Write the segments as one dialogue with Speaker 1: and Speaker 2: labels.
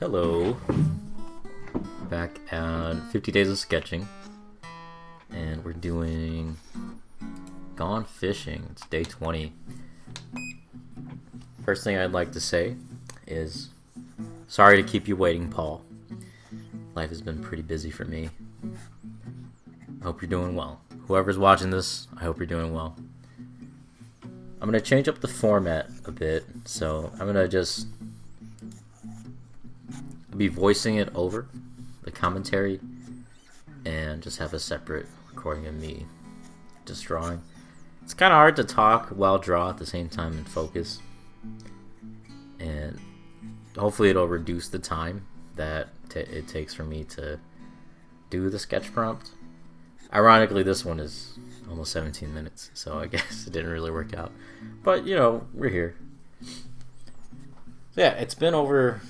Speaker 1: Hello, back on 50 Days of Sketching, and we're doing Gone Fishing. It's day 20. First thing I'd like to say is sorry to keep you waiting, Paul. Life has been pretty busy for me. I hope you're doing well. Whoever's watching this, I hope you're doing well. I'm going to change up the format a bit, so I'm going to just be voicing it over the commentary and just have a separate recording of me just drawing. It's kind of hard to talk while draw at the same time and focus, and hopefully it'll reduce the time that it takes for me to do the sketch prompt. Ironically, this one is almost 17 minutes, so I guess it didn't really work out, but you know, we're here. So yeah, it's been over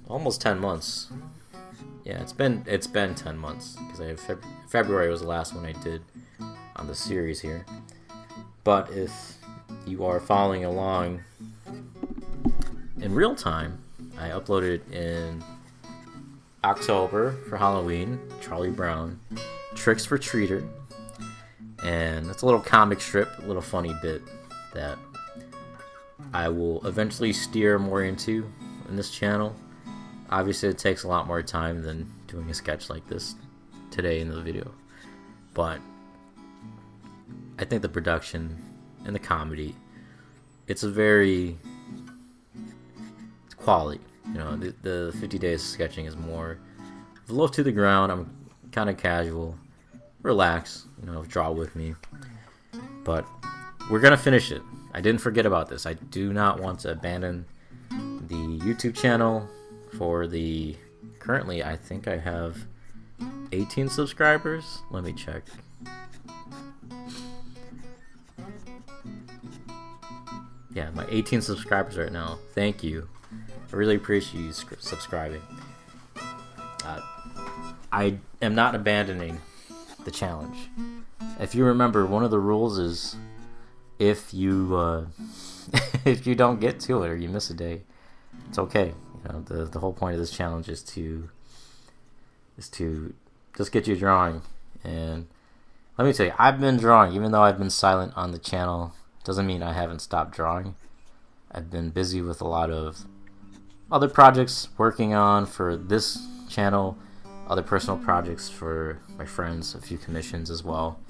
Speaker 1: almost 10 months. Yeah, it's been 10 months because I have February was the last one I did on the series here. But if you are following along in real time, I uploaded in October for Halloween, Charlie Brown, Tricks for Treater, and it's a little comic strip, a little funny bit that I will eventually steer more into in this channel. Obviously, it takes a lot more time than doing a sketch like this today in the video, but I think the production and the comedy, it's quality. You know, the 50 Days of Sketching is more low to the ground. I'm kind of casual, relax, you know, draw with me, but we're gonna finish it. I didn't forget about this. I do not want to abandon the YouTube channel. Currently I think I have 18 subscribers. Let me check. Yeah, my 18 subscribers right now. Thank you. I really appreciate you subscribing. I am not abandoning the challenge. If you remember, one of the rules is if you if you don't get to it or you miss a day, it's okay. You know, the whole point of this challenge is to just get you drawing. And let me tell you, I've been drawing, even though I've been silent on the channel. Doesn't mean I haven't stopped drawing. I've been busy with a lot of other projects working on for this channel, other personal projects for my friends, a few commissions as well,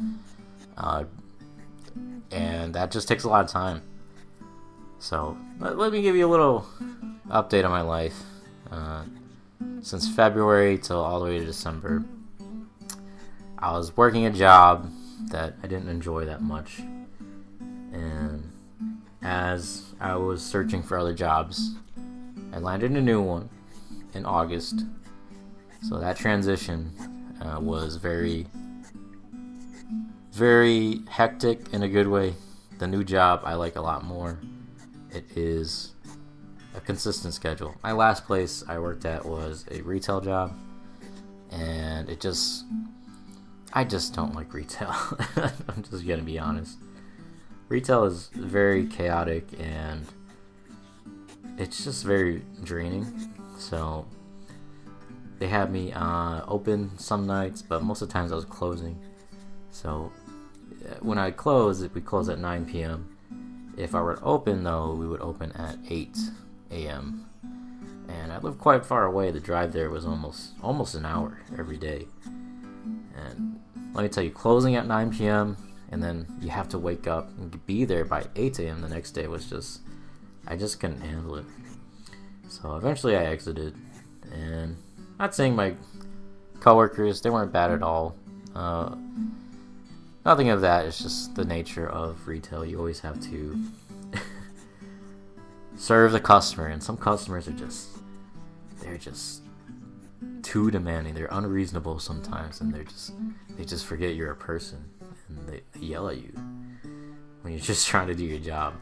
Speaker 1: and that just takes a lot of time. So let me give you a little update on my life. Since February till all the way to December, I was working a job that I didn't enjoy that much, and as I was searching for other jobs, I landed a new one in August. So that transition was very, very hectic in a good way. The new job I like a lot more. It is a consistent schedule. My last place I worked at was a retail job, and I just don't like retail. I'm just gonna be honest. Retail is very chaotic and it's just very draining. So they had me open some nights, but most of the times I was closing. So when I closed, we closed at 9 p.m. If I were to open, though, we would open at 8 a.m. And I lived quite far away. The drive there was almost an hour every day. And let me tell you, closing at 9 p.m. and then you have to wake up and be there by 8 a.m. the next day was I just couldn't handle it. So eventually I exited. And not saying my coworkers, they weren't bad at all. Nothing of that. It's just the nature of retail. You always have to serve the customer, and some customers they're just too demanding. They're unreasonable sometimes, and they just forget you're a person, and they yell at you when you're just trying to do your job.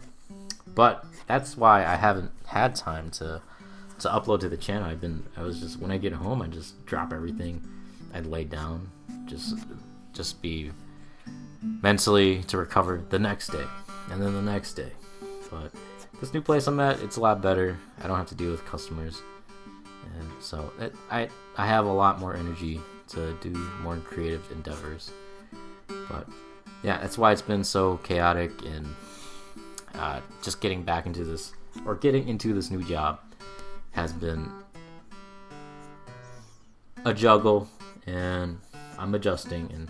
Speaker 1: But that's why I haven't had time to upload to the channel. When I get home, I just drop everything. I'd lay down, just be mentally to recover the next day, and then the next day. But this new place I'm at, it's a lot better. I don't have to deal with customers, And so I have a lot more energy to do more creative endeavors. But yeah, that's why it's been so chaotic, and just getting into this new job has been a juggle, and I'm adjusting, and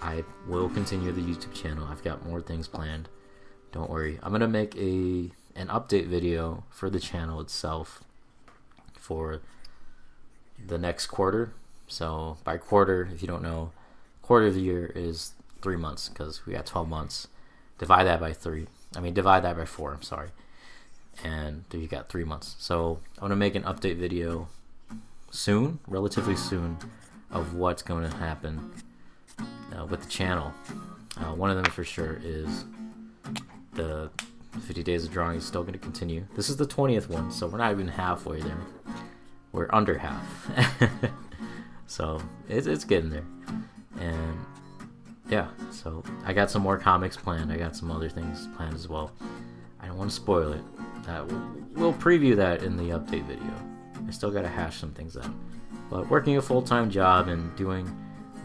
Speaker 1: I will continue the YouTube channel. I've got more things planned. Don't worry. I'm gonna make an update video for the channel itself for the next quarter. So by quarter, if you don't know, quarter of the year is 3 months, because we got 12 months. Divide that by 4. I'm sorry. And you got 3 months. So I'm gonna make an update video soon, relatively soon, of what's going to happen with the channel. One of them for sure is the 50 Days of Drawing is still going to continue. This is the 20th one, so we're not even halfway there. We're under half. So it's getting there. And yeah, so I got some more comics planned. I got some other things planned as well. I don't want to spoil it. We'll preview that in the update video. I still got to hash some things out. But working a full-time job and doing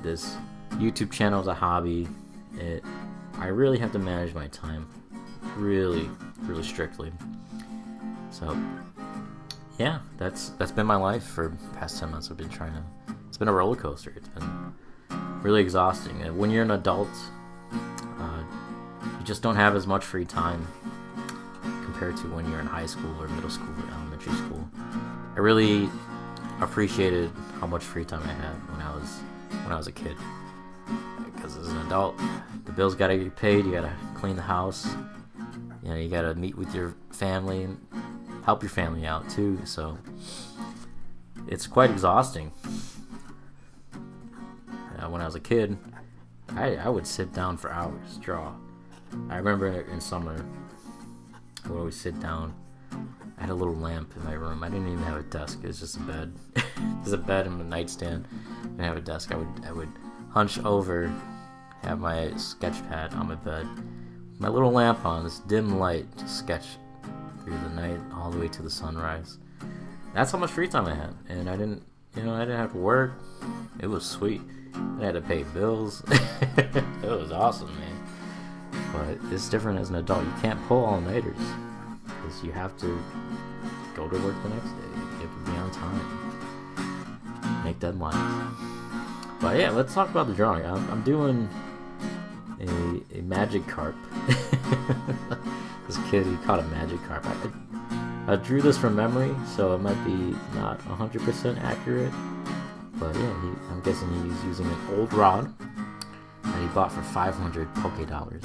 Speaker 1: this YouTube channel as a hobby, I really have to manage my time really, really strictly. So yeah, that's been my life for the past 10 months. It's been a roller coaster. It's been really exhausting. And when you're an adult, you just don't have as much free time compared to when you're in high school or middle school or elementary school. I really appreciated how much free time I had when I was a kid. Because as an adult, the bills gotta get paid. You gotta clean the house. You gotta meet with your family and help your family out too. So it's quite exhausting. When I was a kid, I would sit down for hours, draw. I remember in summer, I would always sit down. I had a little lamp in my room. I didn't even have a desk. It was just a bed. There's a bed and a nightstand. I didn't have a desk. I would hunch over, have my sketch pad on my bed, my little lamp on, this dim light, just sketch through the night all the way to the sunrise. That's how much free time I had, and I didn't have to work. It was sweet. I had to pay bills. It was awesome, man. But it's different as an adult. You can't pull all-nighters because you have to go to work the next day. You have to be on time, make deadlines. But yeah, let's talk about the drawing. I'm doing a Magikarp. This kid, he caught a Magikarp. I drew this from memory, so it might be not 100% accurate. But yeah, I'm guessing he's using an old rod that he bought for 500 Poké Dollars.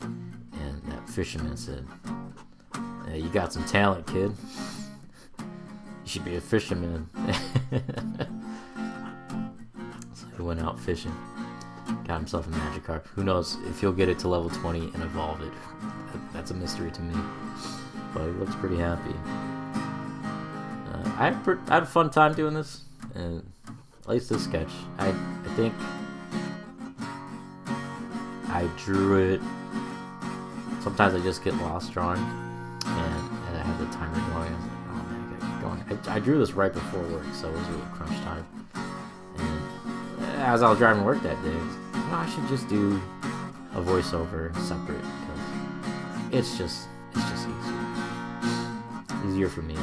Speaker 1: And that fisherman said, "Hey, you got some talent, kid. You should be a fisherman." So he went out fishing, got himself a Magikarp. Who knows if he'll get it to level 20 and evolve it. That's a mystery to me. But he looks pretty happy. I had a fun time doing this, and at least this sketch. I think I drew it. Sometimes I just get lost drawing, and I have the timer going. I was like, oh man, I gotta keep going. I drew this right before work, so it was really crunch time. And as I was driving to work that day, I should just do a voiceover separate, because it's just easier for me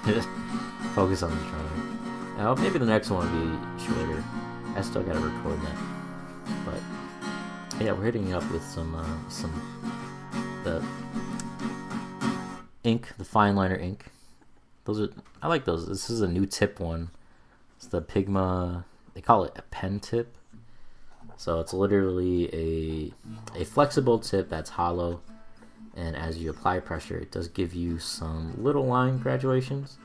Speaker 1: just to focus on the drawing. Now maybe the next one will be shorter. I still gotta record that, but yeah, we're hitting it up with some the ink, the fine liner ink. I like those. This is a new tip one. It's the Pigma. They call it a pen tip. So it's literally a flexible tip that's hollow, and as you apply pressure, it does give you some little line graduations.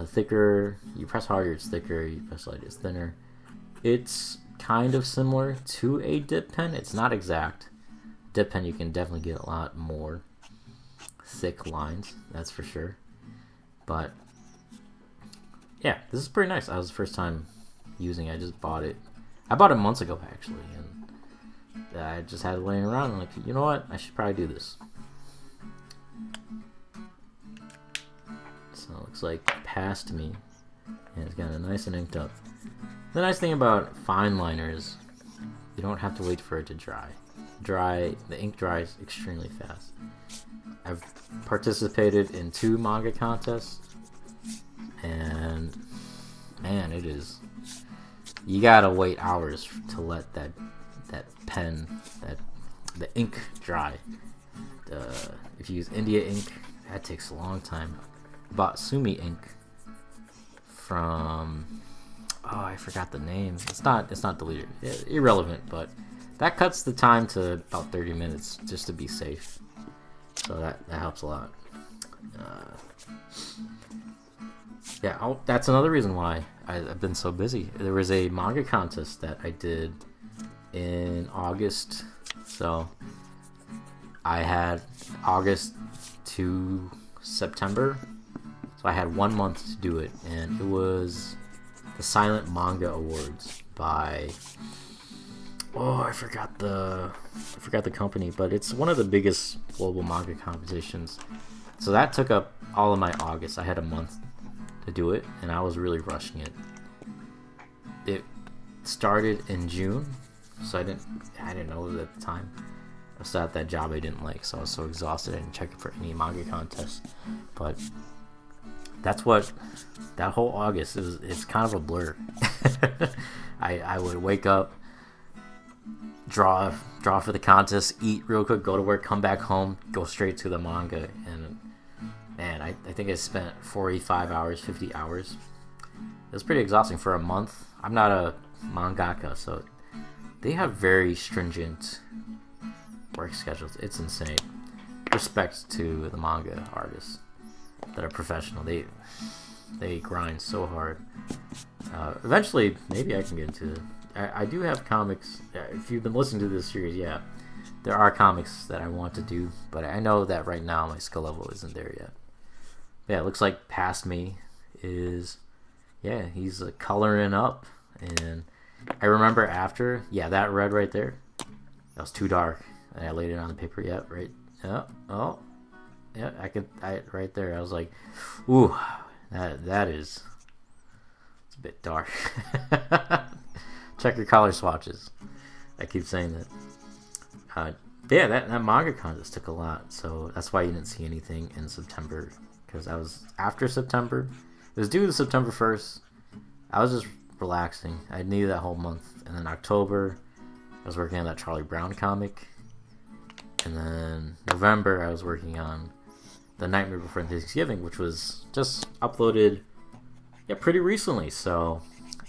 Speaker 1: Thicker, you press harder, it's thicker. You press lighter, it's thinner. It's kind of similar to a dip pen. It's not exact. Dip pen, you can definitely get a lot more thick lines, that's for sure. But yeah, this is pretty nice. That was the first time using it. I just bought it. I bought it months ago, actually, and I just had it laying around. I'm like, you know what? I should probably do this. So it looks like Past Me. And it's got a nice and inked up. The nice thing about fine liners, you don't have to wait for it to dry. The ink dries extremely fast. I've participated in 2 manga contests, and man, it is. You gotta wait hours to let that pen, the ink dry. If you use India ink, that takes a long time. I bought Sumi ink from, I forgot the name. It's not deleted. Irrelevant, but that cuts the time to about 30 minutes just to be safe. So that helps a lot. That's another reason why I've been so busy. There was a manga contest that I did in August. So I had August to September. So I had 1 month to do it. And it was the Silent Manga Awards by... I forgot the company, but it's one of the biggest global manga competitions. So that took up all of my August. I had a month to do it, and I was really rushing it. It started in June, so I didn't know it at the time. I was at that job I didn't like, so I was so exhausted I didn't check it for any manga contests. But that's what that whole August it's kind of a blur. I would wake up, draw for the contest, eat real quick, go to work, come back home, go straight to the manga, and man, I think I spent 45 hours, 50 hours. It was pretty exhausting for a month. I'm not a mangaka, so they have very stringent work schedules. It's insane. Respect to the manga artists that are professional. They grind so hard. Eventually, maybe I can get into it. I do have comics. If you've been listening to this series, there are comics that I want to do, but I know that right now my skill level isn't there yet. Yeah, it looks like Past Me is, he's coloring up, and I remember after, that red right there, that was too dark, and I laid it on the paper. Right. Right there. I was like, ooh, that is, it's a bit dark. Check your color swatches. I keep saying that. That manga contest took a lot, so that's why you didn't see anything in September, because I was after September. It was due to September 1st. I was just relaxing. I needed that whole month. And then October, I was working on that Charlie Brown comic. And then November, I was working on The Nightmare Before Thanksgiving, which was just uploaded pretty recently. So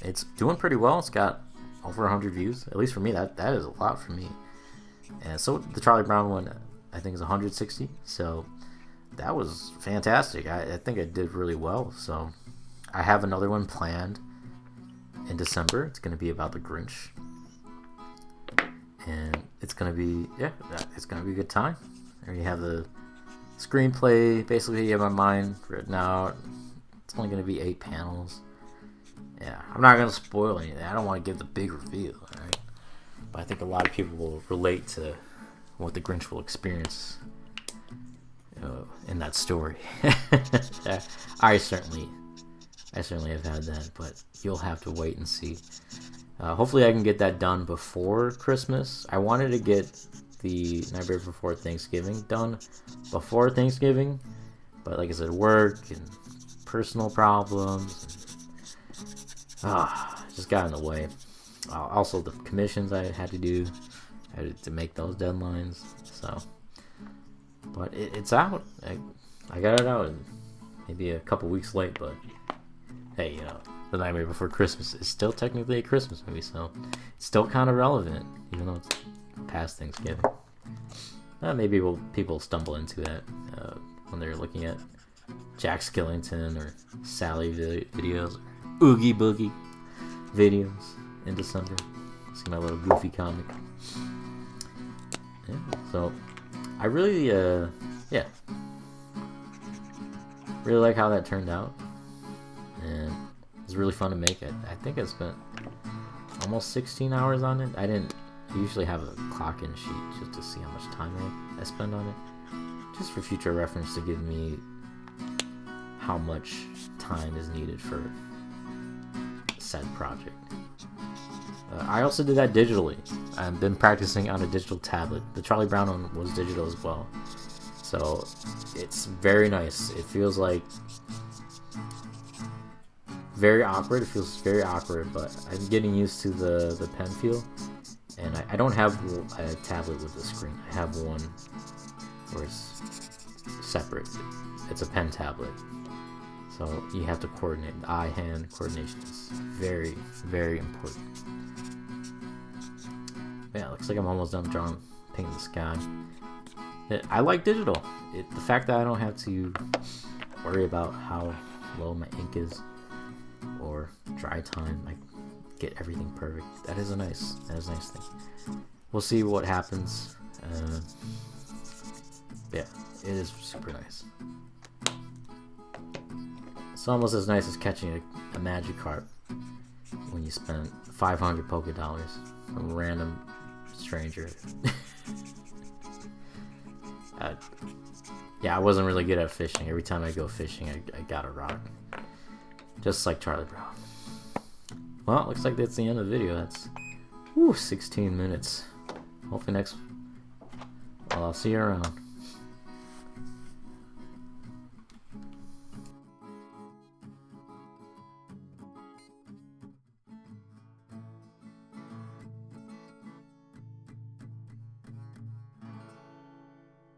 Speaker 1: it's doing pretty well. It's got over 100 views. At least for me, that is a lot for me. And so the Charlie Brown one, I think, is 160. So that was fantastic. I think I did really well. So I have another one planned in December. It's going to be about the Grinch. And it's going to be, it's going to be a good time. There you have the screenplay. Basically, in my mind written out. It's only going to be 8 panels. Yeah, I'm not going to spoil anything. I don't want to give the big reveal, right? But I think a lot of people will relate to what the Grinch will experience in that story. I certainly have had that, but you'll have to wait and see. Hopefully I can get that done before Christmas. I wanted to get the Nightmare Before Thanksgiving done before Thanksgiving, but like I said, work and personal problems just got in the way. Also the commissions I had to do, I had to make those deadlines. So, but it's out. I got it out, and maybe a couple weeks late, but hey, The Nightmare Before Christmas is still technically a Christmas movie, so it's still kind of relevant, even though it's past Thanksgiving. Maybe people stumble into that when they're looking at Jack Skellington or Sally videos, or Oogie Boogie videos in December. See my little goofy comic. So I really, really like how that turned out, and it was really fun to make it. I think I spent almost 16 hours on it. I usually have a clock-in sheet just to see how much time I spend on it, just for future reference, to give me how much time is needed for said project. I also did that digitally. I've been practicing on a digital tablet. The Charlie Brown one was digital as well. So it's very nice. It feels like very awkward. It feels very awkward, but I'm getting used to the pen feel. And I don't have a tablet with a screen. I have one where it's separate. It's a pen tablet. So you have to coordinate. The eye-hand coordination is very, very important. Yeah, looks like I'm almost done drawing, painting the sky. I like digital. The fact that I don't have to worry about how low my ink is or dry time, I get everything perfect. That is a nice thing. We'll see what happens. Yeah, it is super nice. It's almost as nice as catching a Magikarp when you spend 500 Poké-Dollars from a random stranger. Yeah, I wasn't really good at fishing. Every time I go fishing, I got a rock. Just like Charlie Brown. Well, it looks like that's the end of the video. That's 16 minutes. Hopefully well, I'll see you around.